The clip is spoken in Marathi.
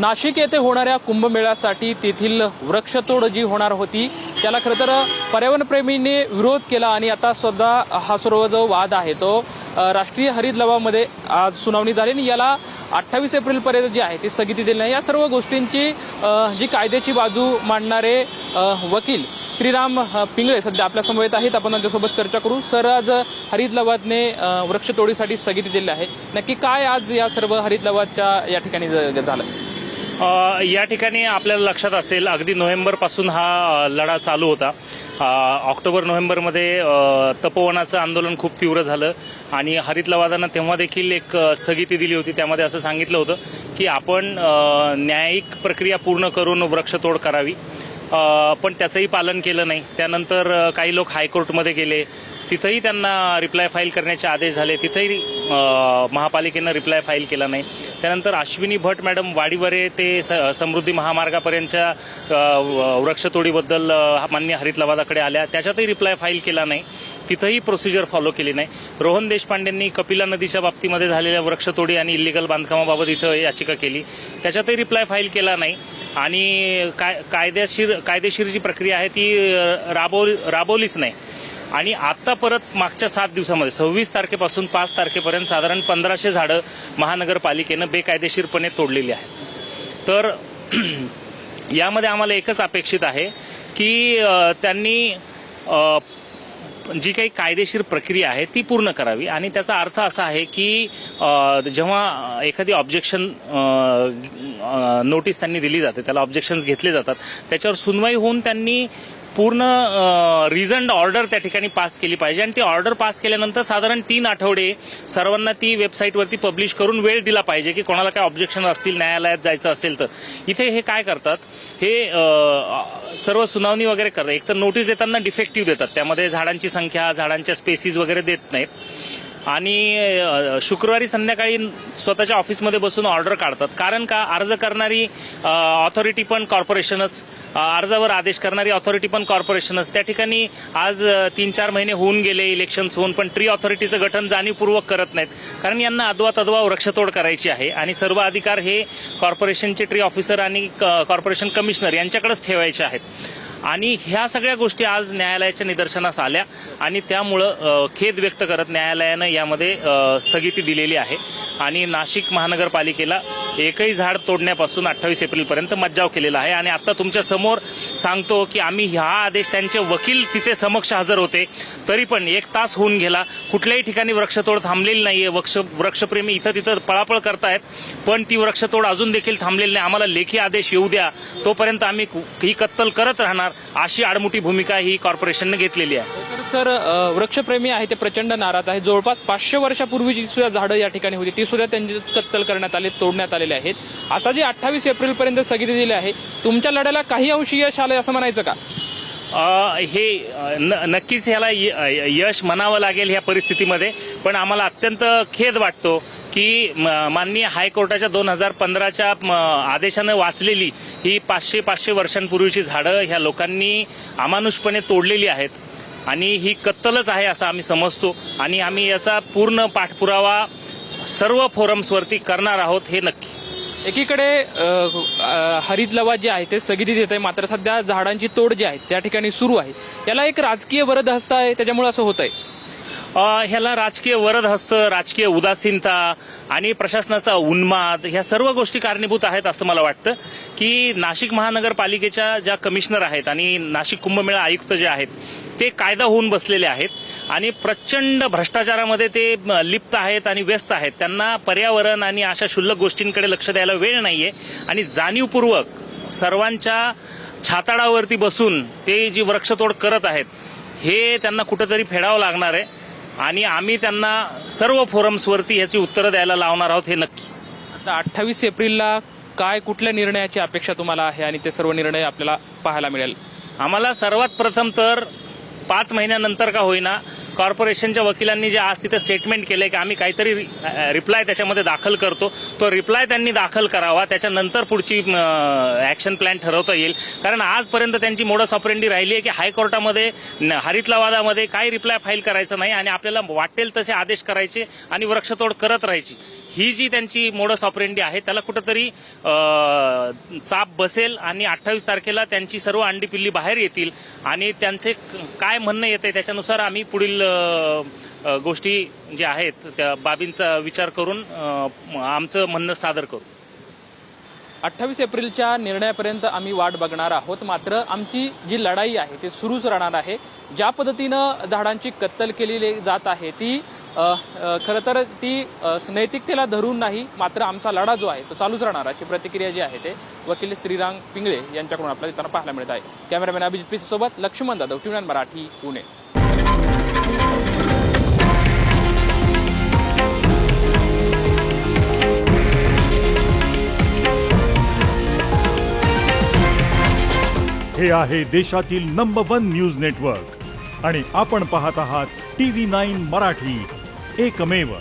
नाशिक येथे होणाऱ्या कुंभमेळ्यासाठी तेथील वृक्षतोड जी होणार होती त्याला खरं तर पर्यावरणप्रेमींनी विरोध केला आणि आता सुद्धा हा सर्व जो वाद आहे तो राष्ट्रीय हरित लवामध्ये आज सुनावणी झाली आणि याला 28 एप्रिलपर्यंत जी आहे ती स्थगिती दिली नाही। या सर्व गोष्टींची जी कायद्याची बाजू मांडणारे वकील श्रीराम पिंगळे सध्या आपल्या समवेत आहेत, आपण त्यांच्यासोबत चर्चा करू। सर, आज हरित लवादने वृक्षतोडीसाठी स्थगिती दिली आहे, नक्की काय आज या सर्व हरित लवादच्या या ठिकाणी झालं? या ठिकाणी आपल्याला लक्षात असेल अगदी नोव्हेंबरपासून हा लढा चालू होता। ऑक्टोबर नोव्हेंबरमध्ये तपोवनाचं आंदोलन खूप तीव्र झालं आणि हरित लवादानं तेव्हा देखील एक स्थगिती दिली होती। त्यामध्ये असं सांगितलं होतं की आपण न्यायिक प्रक्रिया पूर्ण करून वृक्षतोड करावी, पण त्याचंही पालन केलं नाही। त्यानंतर काही लोक हायकोर्टमध्ये गेले, तिथंही त्यांना रिप्लाय फाईल करण्याचे आदेश झाले, तिथंही महापालिकेनं रिप्लाय फाईल केला नाही। त्यानंतर अश्विनी भट मॅडम वाडीवरे ते समृद्धी महामार्गापर्यंतच्या वृक्षतोडीबद्दल मान्य हरित लवादाकडे आल्या, त्याच्यातही रिप्लाय फाईल केला नाही, तिथंही प्रोसिजर फॉलो केली नाही। रोहन देशपांडेंनी कपिला नदीच्या बाबतीमध्ये झालेल्या वृक्षतोडी आणि इल्लिगल बांधकामाबाबत इथं याचिका केली, त्याच्यातही रिप्लाय फाईल केला नाही आणि कायदेशीर जी प्रक्रिया आहे ती राबवलीच नाही। आणि आता परत मागच्या 7 दिवसामध्ये 26 तारखेपासून 5 तारखेपर्यंत साधारण 1500 झाडं महानगरपालिकेनं बेकायदेशीरपणे तोडलेली आहेत। तर यामध्ये आम्हाला एकच अपेक्षित आहे की त्यांनी जी काही कायदेशीर प्रक्रिया आहे ती पूर्ण करावी आणि त्याचा अर्थ असा आहे की जेव्हा एखादी ऑब्जेक्शन नोटीस त्यांनी दिली जाते, त्याला ऑब्जेक्शन्स घेतले जातात, त्याच्यावर सुनवाई होऊन त्यांनी पूर्ण रिझन्ड ऑर्डर त्या ठिकाणी पास केली पाहिजे आणि ती ऑर्डर पास केल्यानंतर साधारण 3 आठवडे सर्वांना ती वेबसाईटवरती पब्लिश करून वेळ दिला पाहिजे की कोणाला काय ऑब्जेक्शन असतील, न्यायालयात जायचं असेल तर। इथे हे काय करतात, हे सर्व सुनावणी वगैरे करतात, एक तर नोटीस देताना डिफेक्टिव्ह देतात, त्यामध्ये झाडांची संख्या, झाडांच्या स्पेसीज वगैरे देत नाहीत आणि शुक्रवारी संध्याकाळी स्वतःच्या ऑफिसमध्ये बसून ऑर्डर काढतात। कारण का, अर्ज करणारी ऑथॉरिटी पण कॉर्पोरेशनच, अर्जावर आदेश करणारी ऑथॉरिटी पण कॉर्पोरेशनच। त्या ठिकाणी आज 3-4 महिने होऊन गेले इलेक्शन्स होऊन, पण ट्री ऑथॉरिटीचं गठन जाणीवपूर्वक करत नाहीत, कारण यांना अदवा वृक्षतोड करायची आहे आणि सर्व अधिकार हे कॉर्पोरेशनचे ट्री ऑफिसर आणि कॉर्पोरेशन कमिशनर यांच्याकडेच ठेवायचे आहेत। आणि ह्या सगळ्या गोष्टी आज न्यायालयाच्या निदर्शनास आल्या आणि त्यामुळं खेद व्यक्त करत न्यायालयानं यामध्ये स्थगिती दिलेली आहे आणि नाशिक महानगरपालिकेला एकही झाड तोडण्यापासून 28 एप्रिलपर्यंत मज्जाव केलेला आहे। आणि आता तुमच्या समोर सांगतो की आम्ही हा आदेश, त्यांचे वकील तिथे समक्ष हजर होते, तरी पण 1 तास होऊन गेला, कुठल्याही ठिकाणी वृक्षतोड थांबलेली नाहीये। वृक्षप्रेमी इथं तिथं पळापळ करतायत, पण ती वृक्षतोड अजून देखील थांबलेली नाही। आम्हाला लेखी आदेश येऊ द्या, तोपर्यंत आम्ही ही कत्तल करत राहणार, अशी आडमुठी भूमिका ही कॉर्पोरेशनने घेतलेली आहे। सर, वृक्षप्रेमी आहे ते प्रचंड नाराज आहे। जवळपास 500 वर्षापूर्वीची सुद्धा झाडं या ठिकाणी होती, ती सुद्धा त्यांची कत्तल करण्यात आली, तोडण्यात आलेले आहेत। आता जे 28 एप्रिलपर्यंत स्थगिती दिली आहे, तुमच्या लढ्याला काही अंशी यश आलंय असं म्हणायचं का? हे नक्कीच ह्याला यश म्हणावं लागेल ह्या परिस्थितीमध्ये, पण आम्हाला अत्यंत खेद वाटतो की माननीय हायकोर्टाच्या 2015च्या आदेशानं वाचलेली ही 500 वर्षांपूर्वीची झाडं ह्या लोकांनी अमानुषपणे तोडलेली आहेत आणि ही कत्तलच आहे असं आम्ही समजतो आणि आम्ही याचा पूर्ण पाठपुरावा सर्व फोरम्सवरती करणार आहोत, हे नक्की। एकीकडे हरित लवाद जे आहे ते स्थगिती देत आहे, मात्र सध्या झाडांची तोड जी आहे त्या ठिकाणी सुरू आहे, याला एक राजकीय वरदहस्त आहे, त्याच्यामुळे असं होत आहे। ह्याला राजकीय वरदहस्त, राजकीय उदासीनता आणि प्रशासनाचा उन्माद ह्या सर्व गोष्टी कारणीभूत आहेत असं मला वाटतं की नाशिक महानगरपालिकेच्या ज्या कमिशनर आहेत आणि नाशिक कुंभमेळा आयुक्त जे आहेत ते कायदा होऊन बसलेले आहेत आणि प्रचंड भ्रष्टाचारामध्ये ते लिप्त आहेत आणि व्यस्त आहेत। त्यांना पर्यावरण आणि अशा क्षुल्लक गोष्टींकडे लक्ष द्यायला वेळ नाहीये आणि जाणीवपूर्वक सर्वांच्या छाताडावरती बसून ते जी वृक्षतोड करत आहेत हे त्यांना कुठेतरी फेडावं लागणार आहे आणि आम्ही त्यांना सर्व फोरम्सवरती ह्याची उत्तरं द्यायला लावणार आहोत, हे नक्की। आता 28 एप्रिलला काय कुठल्या निर्णयाची अपेक्षा तुम्हाला आहे आणि ते सर्व निर्णय आपल्याला पाहायला मिळेल? आम्हाला सर्वात प्रथम तर 5 महिन्यानंतर का होईना कॉर्पोरेशनच्या वकिलांनी जे आज तिथे स्टेटमेंट केलंय की आम्ही काहीतरी रिप्लाय त्याच्यामध्ये दाखल करतो, तो रिप्लाय त्यांनी दाखल करावा, त्याच्यानंतर पुढची ऍक्शन प्लॅन ठरवता येईल। कारण आजपर्यंत त्यांची मोडस ऑपरेंडी राहिली आहे की हायकोर्टामध्ये हरित लवादामध्ये काही रिप्लाय फाईल करायचं नाही आणि आपल्याला वाटेल तसे आदेश करायचे आणि वृक्षतोड करत राहायची। ही जी त्यांची मोडस ऑपरेंडी आहे त्याला कुठेतरी चाप बसेल आणि 28 तारखेला त्यांची सर्व अंडी पिल्ली बाहेर येतील आणि त्यांचे काय म्हणणं येते त्याच्यानुसार आम्ही पुढील गोष्टी ज्या आहेत त्या बाबींचा विचार करून आमचं म्हणणं सादर करू. 28 एप्रिलच्या निर्णयापर्यंत आम्ही वाट बघणार आहोत. मात्र आमची जी लढाई आहे ती सुरूच राहणार आहे. ज्या पद्धतीनं झाडांची कत्तल केलेली जात आहे ती खरं तर ती नैतिकतेला धरून नाही, मात्र आमचा लढा जो आहे तो चालूच राहणार अशी प्रतिक्रिया जी आहे ते वकील श्रीराम पिंगळे यांच्याकडून आपल्याला देताना पाहायला मिळत आहे. कॅमेरामॅन अभिजित पी सोबत लक्ष्मण जाधव, TV9 मराठी, पुणे. हे आहे देशातील नंबर 1 न्यूज नेटवर्क आणि आपण पाहत आहात TV9 मराठी, एकमेव.